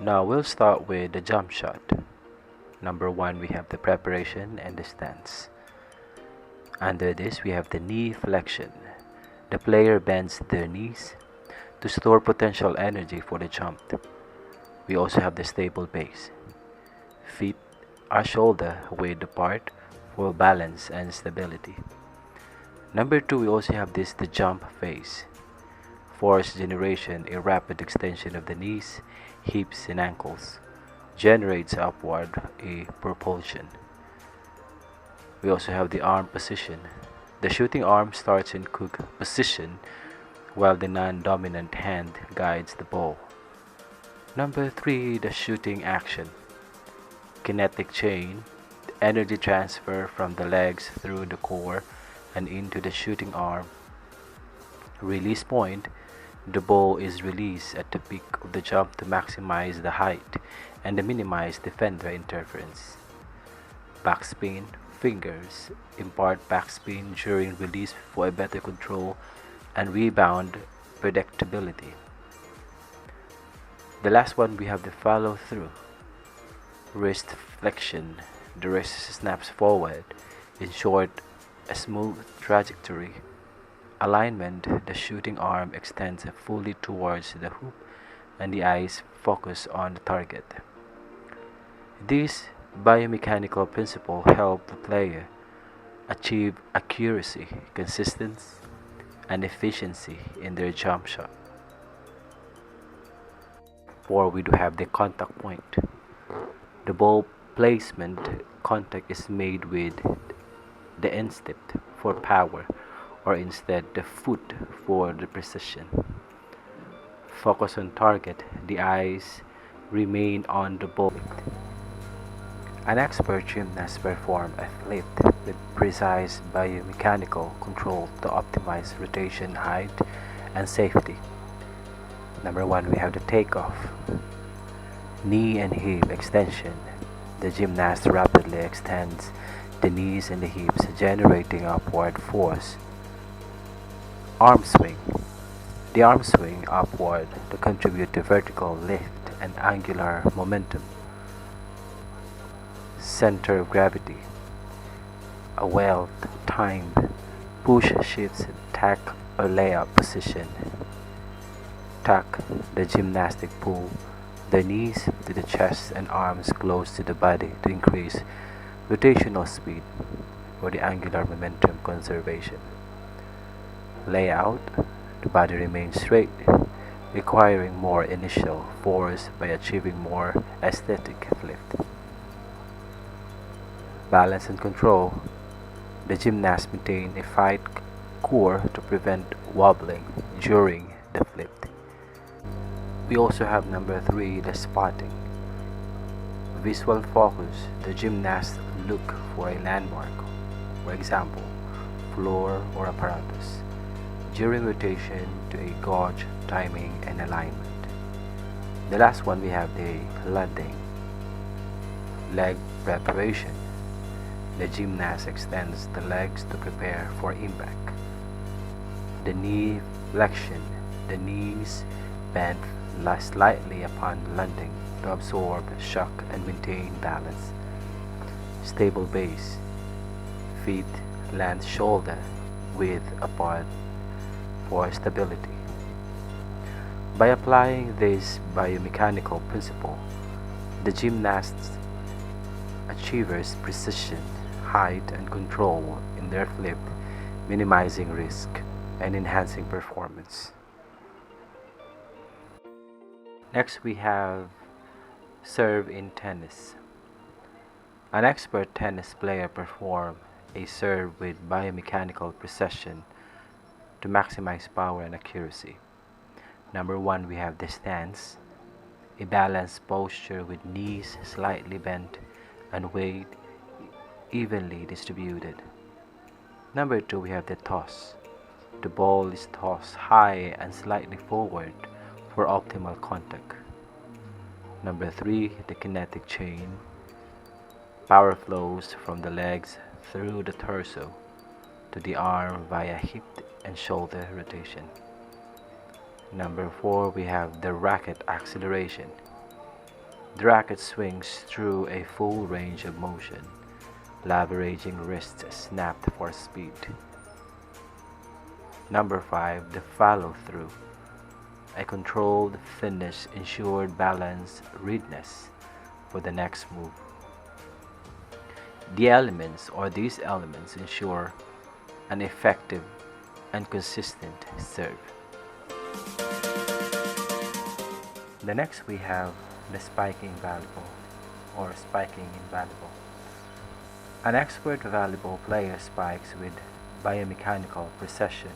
Now we'll start with the jump shot. Number one, we have the preparation and the stance. Under this, we have the knee flexion. The player bends their knees to store potential energy for the jump. We also have the stable base. Feet are shoulder width apart for balance and stability. Number two, we also have the jump phase. Force generation, a rapid extension of the knees, hips, and ankles, generates upward a propulsion. We also have the arm position. The shooting arm starts in cook position while the non-dominant hand guides the ball. Number three, the shooting action. Kinetic chain, energy transfer from the legs through the core and into the shooting arm. Release point, the ball is released at the peak of the jump to maximize the height and to minimize defender interference. Backspin, fingers impart backspin during release for a better control and rebound predictability. The last one, we have the follow through. Wrist flexion, the wrist snaps forward. In short, a smooth trajectory. Alignment, the shooting arm extends fully towards the hoop and the eyes focus on the target. These biomechanical principles help the player achieve accuracy, consistency, and efficiency in their jump shot. 4. We do have the contact point. The ball placement contact is made with the instep for power, or instead the foot for the precision. Focus on target, the eyes remain on the ball. An expert gymnast performs a flip with precise biomechanical control to optimize rotation, height, and safety. Number one, we have the takeoff. Knee and hip extension. The gymnast rapidly extends the knees and the hips, generating upward force. Arm swing. The arm swing upward to contribute to vertical lift and angular momentum. Center of gravity. A well-timed push shifts tack or layup position. Tuck, the gymnastic pull the knees to the chest and arms close to the body to increase rotational speed for the angular momentum conservation. Layout, the body remains straight, requiring more initial force by achieving more aesthetic lift. Balance and control, the gymnast maintain a tight core to prevent wobbling during the flip. We also have number 3, the spotting. Visual focus, the gymnast look for a landmark, for example, floor or apparatus, during rotation to gauge timing and alignment. The last one, we have the landing. Leg preparation. The gymnast extends the legs to prepare for impact. The knee flexion, the knees bend slightly upon landing to absorb shock and maintain balance. Stable base, feet land shoulder width apart for stability. By applying this biomechanical principle, the gymnasts achieves precision, height, and control in their flip, minimizing risk and enhancing performance. Next, we have serve in tennis. An expert tennis player performs a serve with biomechanical precision to maximize power and accuracy. Number one, we have the stance, a balanced posture with knees slightly bent and weight evenly distributed. Number two, we have the toss. The ball is tossed high and slightly forward for optimal contact. Number three, the kinetic chain. Power flows from the legs through the torso to the arm via hip and shoulder rotation. Number four, we have the racket acceleration. The racket swings through a full range of motion, leveraging wrist snapped for speed. Number 5. The follow-through. A controlled finish ensured balance readiness for the next move. These elements ensure an effective and consistent serve. The next we have the spiking volleyball or spiking in volleyball. An expert volleyball player spikes with biomechanical precision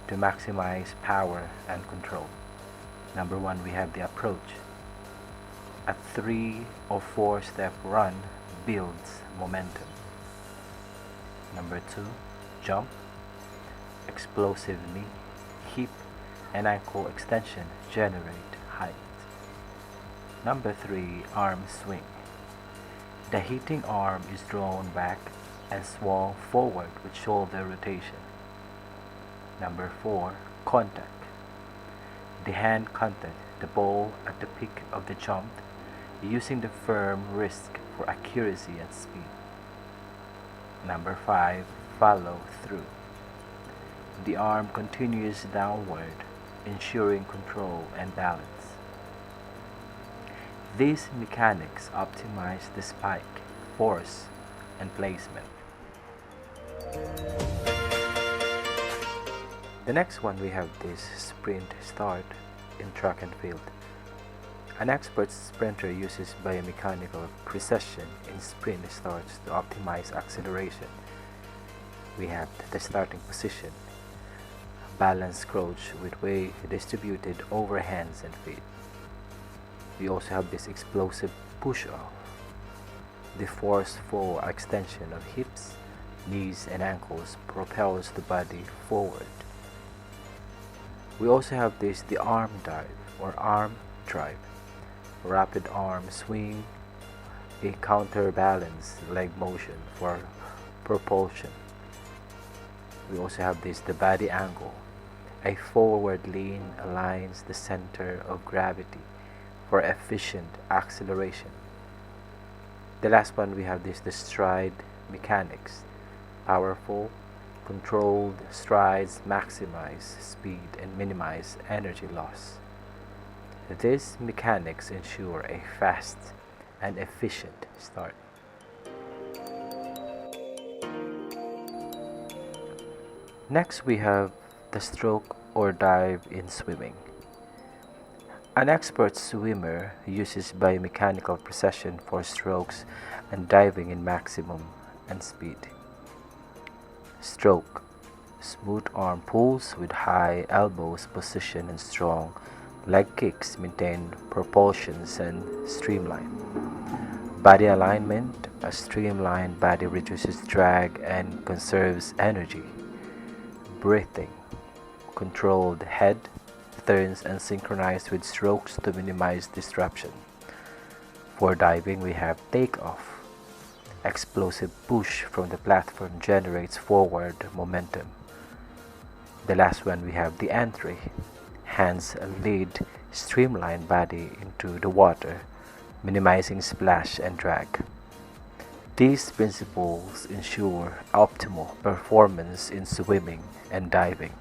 to maximize power and control. Number 1, we have the approach. A 3 or 4 step run builds momentum. Number 2, jump. Explosive knee, hip, and ankle extension generate height. Number 3, arm swing. The hitting arm is drawn back and swung forward with shoulder rotation. Number 4, contact. The hand contacted the ball at the peak of the jump, using the firm wrist for accuracy and speed. Number 5, follow through. The arm continues downward, ensuring control and balance. These mechanics optimize the spike, force, and placement. The next one we have this sprint start in track and field. An expert sprinter uses biomechanical precision in sprint starts to optimize acceleration. We have the starting position, balanced crouch with weight distributed over hands and feet. We also have this explosive push-off, the forceful extension of hips, knees, and ankles propels the body forward. We also have the arm dive or arm drive, rapid arm swing, a counterbalance leg motion for propulsion. We also have the body angle, a forward lean aligns the center of gravity for efficient acceleration. The last one we have the stride mechanics, powerful, controlled strides maximize speed and minimize energy loss. These mechanics ensure a fast and efficient start. Next we have the stroke or dive in swimming. An expert swimmer uses biomechanical precision for strokes and diving in maximum and speed. Stroke, smooth arm pulls with high elbows position and strong leg kicks maintain propulsions and streamline. Body alignment, a streamlined body reduces drag and conserves energy. Breathing, controlled head, turns and synchronized with strokes to minimize disruption. For diving, we have takeoff. Explosive push from the platform generates forward momentum. The last one we have the entry. Hands lead streamlined body into the water, minimizing splash and drag. These principles ensure optimal performance in swimming and diving.